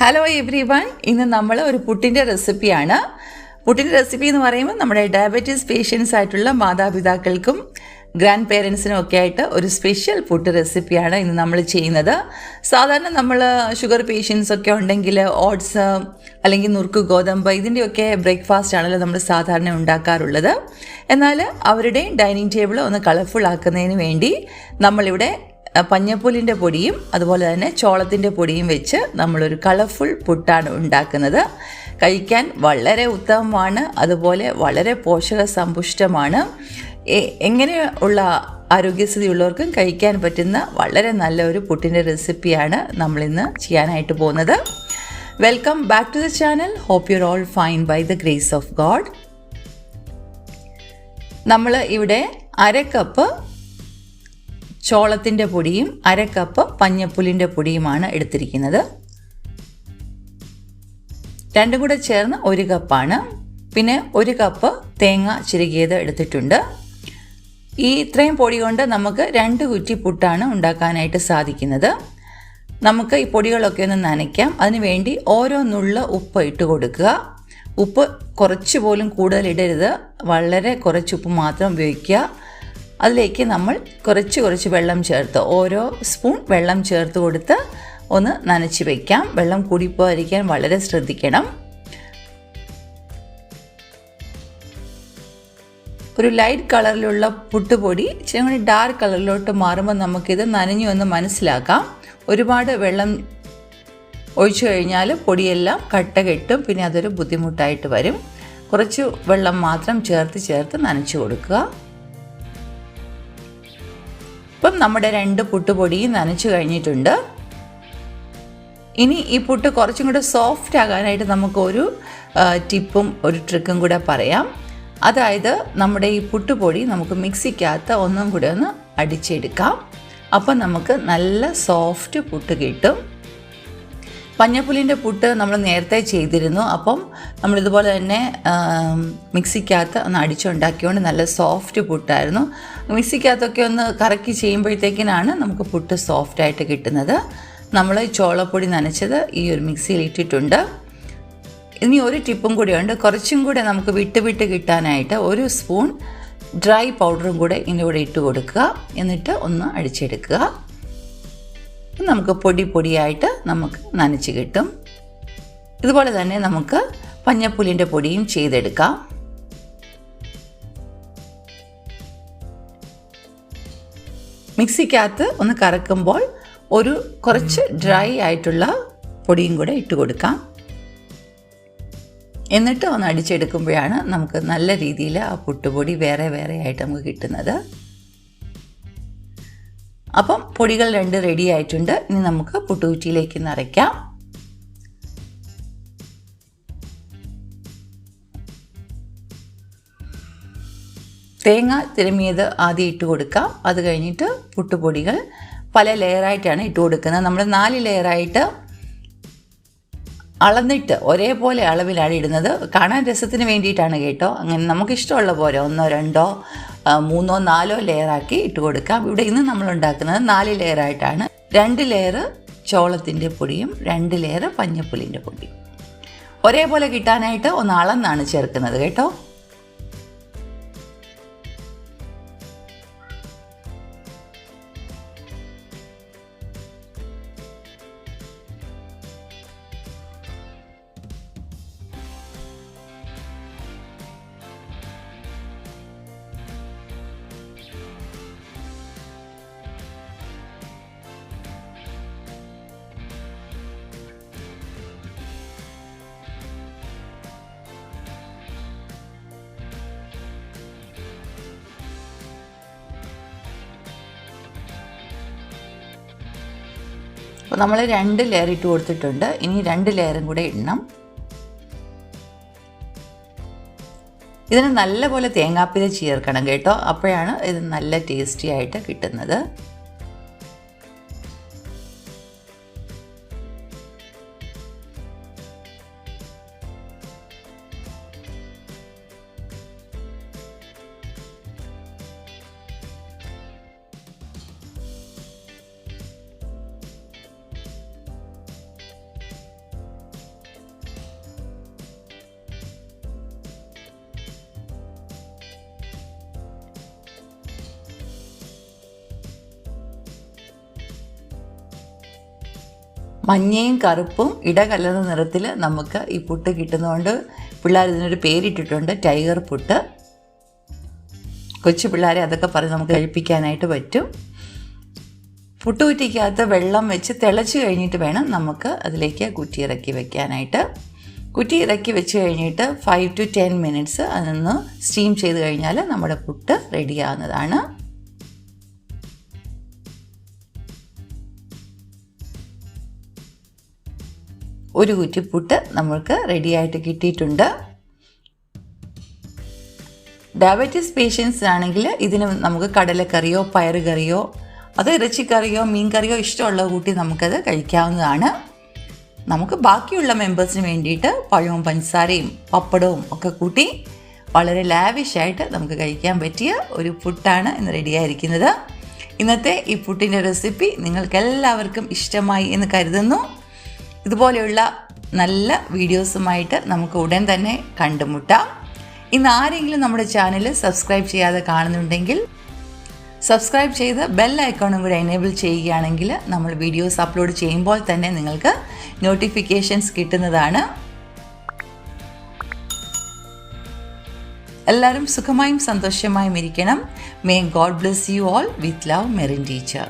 Hello every one, ഇന്ന് നമ്മൾ ഒരു പുട്ടിൻ്റെ റെസിപ്പിയാണ്. പുട്ടിൻ്റെ റെസിപ്പി എന്ന് പറയുമ്പോൾ നമ്മുടെ ഡയബറ്റീസ് പേഷ്യൻസ് ആയിട്ടുള്ള മാതാപിതാക്കൾക്കും ഗ്രാൻഡ് പേരൻസിനും ഒക്കെ ആയിട്ട് ഒരു സ്പെഷ്യൽ പുട്ട് റെസിപ്പിയാണ് ഇന്ന് നമ്മൾ ചെയ്യുന്നത്. സാധാരണ നമ്മൾ ഷുഗർ പേഷ്യൻസ് ഒക്കെ ഉണ്ടെങ്കിൽ ഓട്സ് അല്ലെങ്കിൽ നുറുക്ക് ഗോതമ്പ് ഇതിൻ്റെയൊക്കെ ബ്രേക്ക്ഫാസ്റ്റ് ആണല്ലോ നമ്മൾ സാധാരണ ഉണ്ടാക്കാറുള്ളത്. എന്നാൽ അവരുടെ ഡൈനിങ് ടേബിൾ ഒന്ന് കളർഫുൾ ആക്കുന്നതിന് വേണ്ടി നമ്മളിവിടെ പഞ്ഞപ്പുല്ലിൻ്റെ പൊടിയും അതുപോലെ തന്നെ ചോളത്തിൻ്റെ പൊടിയും വെച്ച് നമ്മളൊരു കളർഫുൾ പുട്ടാണ് ഉണ്ടാക്കുന്നത്. കഴിക്കാൻ വളരെ ഉത്തമമാണ്, അതുപോലെ വളരെ പോഷക സമ്പുഷ്ടമാണ്. എങ്ങനെ ഉള്ള ആരോഗ്യസ്ഥിതിയുള്ളവർക്കും കഴിക്കാൻ പറ്റുന്ന വളരെ നല്ല ഒരു പുട്ടിൻ്റെ റെസിപ്പിയാണ് നമ്മളിന്ന് ചെയ്യാനായിട്ട് പോകുന്നത്. Welcome back to the channel. Hope you all fine by the grace of God. നമ്മൾ ഇവിടെ 1/2 കപ്പ് ചോളത്തിൻ്റെ പൊടിയും 1/2 കപ്പ് പഞ്ഞപ്പുല്ലിൻ്റെ പൊടിയുമാണ് എടുത്തിരിക്കുന്നത്. രണ്ടും കൂടെ ചേർന്ന് 1 കപ്പാണ്. പിന്നെ 1 കപ്പ് തേങ്ങ ചിരകിയത് എടുത്തിട്ടുണ്ട്. ഈ ഇത്രയും പൊടി കൊണ്ട് നമുക്ക് 2 കുറ്റി പുട്ടാണ് ഉണ്ടാക്കാനായിട്ട് സാധിക്കുന്നത്. നമുക്ക് ഈ പൊടികളൊക്കെ ഒന്ന് നനയ്ക്കാം. അതിനുവേണ്ടി ഓരോ നുള്ള ഉപ്പ് ഇട്ട് കൊടുക്കുക. ഉപ്പ് കുറച്ച് പോലും കൂടുതൽ ഇടരുത്, വളരെ കുറച്ച് ഉപ്പ് മാത്രം ഉപയോഗിക്കുക. അതിലേക്ക് നമ്മൾ കുറച്ച് വെള്ളം ചേർത്ത് ഓരോ സ്പൂൺ വെള്ളം ചേർത്ത് കൊടുത്ത് ഒന്ന് നനച്ച് വയ്ക്കാം. വെള്ളം കൂടിപ്പോയിരിക്കാൻ വളരെ ശ്രദ്ധിക്കണം. ഒരു ലൈറ്റ് കളറിലുള്ള പുട്ടുപൊടി ഇച്ചിരി ഡാർക്ക് കളറിലോട്ട് മാറുമ്പോൾ നമുക്കിത് നനഞ്ഞു എന്ന് മനസ്സിലാക്കാം. ഒരുപാട് വെള്ളം ഒഴിച്ചു കഴിഞ്ഞാൽ പൊടിയെല്ലാം കട്ട കെട്ടും, പിന്നെ അതൊരു ബുദ്ധിമുട്ടായിട്ട് വരും. കുറച്ച് വെള്ളം മാത്രം ചേർത്ത് നനച്ചു കൊടുക്കുക. ഇപ്പം നമ്മുടെ 2 പുട്ടുപൊടിയും നനച്ചു കഴിഞ്ഞിട്ടുണ്ട്. ഇനി ഈ പുട്ട് കുറച്ചും കൂടെ സോഫ്റ്റ് ആകാനായിട്ട് നമുക്കൊരു ടിപ്പും ഒരു ട്രിക്കും കൂടെ പറയാം. അതായത് നമ്മുടെ ഈ പുട്ടുപൊടി നമുക്ക് മിക്സിക്കകത്ത് ഒന്നും കൂടെ ഒന്ന് അടിച്ചെടുക്കാം. അപ്പം നമുക്ക് നല്ല സോഫ്റ്റ് പുട്ട് കിട്ടും. പഞ്ഞപ്പുല്ലിൻ്റെ പുട്ട് നമ്മൾ നേരത്തെ ചെയ്തിരുന്നു. അപ്പം നമ്മളിതുപോലെ തന്നെ മിക്സിക്കകത്ത് ഒന്ന് അടിച്ചുണ്ടാക്കിയോണ്ട് നല്ല സോഫ്റ്റ് പുട്ടായിരുന്നു. മിക്സിക്കകത്തൊക്കെ ഒന്ന് കറക്കി ചെയ്യുമ്പോഴത്തേക്കിനാണ് നമുക്ക് പുട്ട് സോഫ്റ്റായിട്ട് കിട്ടുന്നത്. നമ്മൾ ചോളപ്പൊടി നനച്ചത് ഈ ഒരു മിക്സിയിൽ ഇട്ടിട്ടുണ്ട്. ഇനി ഒരു ടിപ്പും കൂടിയുണ്ട്. കുറച്ചും കൂടെ നമുക്ക് വിട്ട് കിട്ടാനായിട്ട് 1 സ്പൂൺ ഡ്രൈ പൗഡറും കൂടെ ഇതിൻ്റെ കൂടെ ഇട്ട് കൊടുക്കുക. എന്നിട്ട് ഒന്ന് അടിച്ചെടുക്കുക. നമുക്ക് പൊടിയായിട്ട് നമുക്ക് നനച്ച് കിട്ടും. ഇതുപോലെ തന്നെ നമുക്ക് പഞ്ഞപ്പുല്ലിൻ്റെ പൊടിയും ചെയ്തെടുക്കാം. മിക്സിക്കകത്ത് ഒന്ന് കറക്കുമ്പോൾ കുറച്ച് ഡ്രൈ ആയിട്ടുള്ള പൊടിയും കൂടെ ഇട്ട് കൊടുക്കാം. എന്നിട്ട് ഒന്ന് അടിച്ചെടുക്കുമ്പോഴാണ് നമുക്ക് നല്ല രീതിയിൽ ആ പുട്ടുപൊടി വേറെ ആയിട്ട് നമുക്ക് കിട്ടുന്നത്. അപ്പം പൊടികൾ 2 റെഡി ആയിട്ടുണ്ട്. ഇനി നമുക്ക് പുട്ടുകുറ്റിയിലേക്ക് നിറയ്ക്കാം. തേങ്ങ തിരുമ്മിയത് ആദ്യം ഇട്ട് കൊടുക്കാം. അത് കഴിഞ്ഞിട്ട് പുട്ടുപൊടികൾ പല ലെയറായിട്ടാണ് ഇട്ട് കൊടുക്കുന്നത്. നമ്മൾ 4 ലെയറായിട്ട് അളന്നിട്ട് ഒരേപോലെ അളവിലാണ് ഇടുന്നത്. കാണാൻ രസത്തിന് വേണ്ടിയിട്ടാണ് കേട്ടോ. അങ്ങനെ നമുക്കിഷ്ടമുള്ള പോലെ 1, 2, 3, 4 ലെയറാക്കി ഇട്ട് കൊടുക്കാം. ഇവിടെ ഇന്ന് നമ്മൾ ഉണ്ടാക്കുന്നത് 4 ലെയറായിട്ടാണ്. 2 ലെയർ ചോളത്തിൻ്റെ പൊടിയും 2 ലെയർ പഞ്ഞപ്പുല്ലിൻ്റെ പൊടിയും ഒരേപോലെ കിട്ടാനായിട്ട് ഒന്ന് അളന്നാണ് ചേർക്കുന്നത് കേട്ടോ. അപ്പോൾ നമ്മൾ 2 ലെയർ ഇട്ട് കൊടുത്തിട്ടുണ്ട്. ഇനി 2 ലെയറും കൂടെ ഇടണം. ഇതിന് നല്ലപോലെ തേങ്ങാപ്പില ചേർക്കണം കേട്ടോ. അപ്പോഴാണ് ഇത് നല്ല ടേസ്റ്റി ആയിട്ട് കിട്ടുന്നത്. മഞ്ഞയും കറുപ്പും ഇടകലർന്ന നിറത്തിൽ നമുക്ക് ഈ പുട്ട് കിട്ടുന്നതുകൊണ്ട് പിള്ളേർ ഇതിനൊരു പേരിട്ടിട്ടുണ്ട്, ടൈഗർ പുട്ട്. കൊച്ചു പിള്ളേരെ അതൊക്കെ പറഞ്ഞ് നമുക്ക് കഴിപ്പിക്കാനായിട്ട് പറ്റും. പുട്ടുകുറ്റിക്കകത്ത് വെള്ളം വെച്ച് തിളച്ച് കഴിഞ്ഞിട്ട് വേണം നമുക്ക് അതിലേക്ക് കുറ്റി ഇറക്കി വെക്കാനായിട്ട്. കുറ്റി ഇറക്കി വെച്ച് കഴിഞ്ഞിട്ട് 5 to 10 minutes അതൊന്ന് സ്റ്റീം ചെയ്ത് കഴിഞ്ഞാൽ നമ്മുടെ പുട്ട് റെഡിയാവുന്നതാണ്. ഒരു കുറ്റി പുട്ട് നമ്മൾക്ക് റെഡിയായിട്ട് കിട്ടിയിട്ടുണ്ട്. ഡയബറ്റിസ് പേഷ്യൻസിനാണെങ്കിൽ ഇതിന് നമുക്ക് കടലക്കറിയോ പയറുകറിയോ അത് ഇറച്ചിക്കറിയോ മീൻ കറിയോ ഇഷ്ടമുള്ള കൂട്ടി നമുക്കത് കഴിക്കാവുന്നതാണ്. നമുക്ക് ബാക്കിയുള്ള മെമ്പേഴ്സിന് വേണ്ടിയിട്ട് പഴവും പഞ്ചസാരയും പപ്പടവും ഒക്കെ കൂട്ടി വളരെ ലാവിഷായിട്ട് നമുക്ക് കഴിക്കാൻ പറ്റിയ ഒരു പുട്ടാണ് ഇന്ന് റെഡിയായിരിക്കുന്നത്. ഇന്നത്തെ ഈ പുട്ടിൻ്റെ റെസിപ്പി നിങ്ങൾക്കെല്ലാവർക്കും ഇഷ്ടമായി എന്ന് കരുതുന്നു. ഇതുപോലെയുള്ള നല്ല വീഡിയോസുമായിട്ട് നമുക്ക് ഉടൻ തന്നെ കണ്ടുമുട്ടാം. ഇന്ന് ആരെങ്കിലും നമ്മുടെ ചാനൽ സബ്സ്ക്രൈബ് ചെയ്യാതെ കാണുന്നുണ്ടെങ്കിൽ സബ്സ്ക്രൈബ് ചെയ്ത് ബെൽ ഐക്കോണും കൂടി എനേബിൾ ചെയ്യുകയാണെങ്കിൽ നമ്മൾ വീഡിയോസ് അപ്ലോഡ് ചെയ്യുമ്പോൾ തന്നെ നിങ്ങൾക്ക് നോട്ടിഫിക്കേഷൻസ് കിട്ടുന്നതാണ്. എല്ലാവരും സുഖമായും സന്തോഷമായും ഇരിക്കണം. May God bless you all. With love, Merin teacher.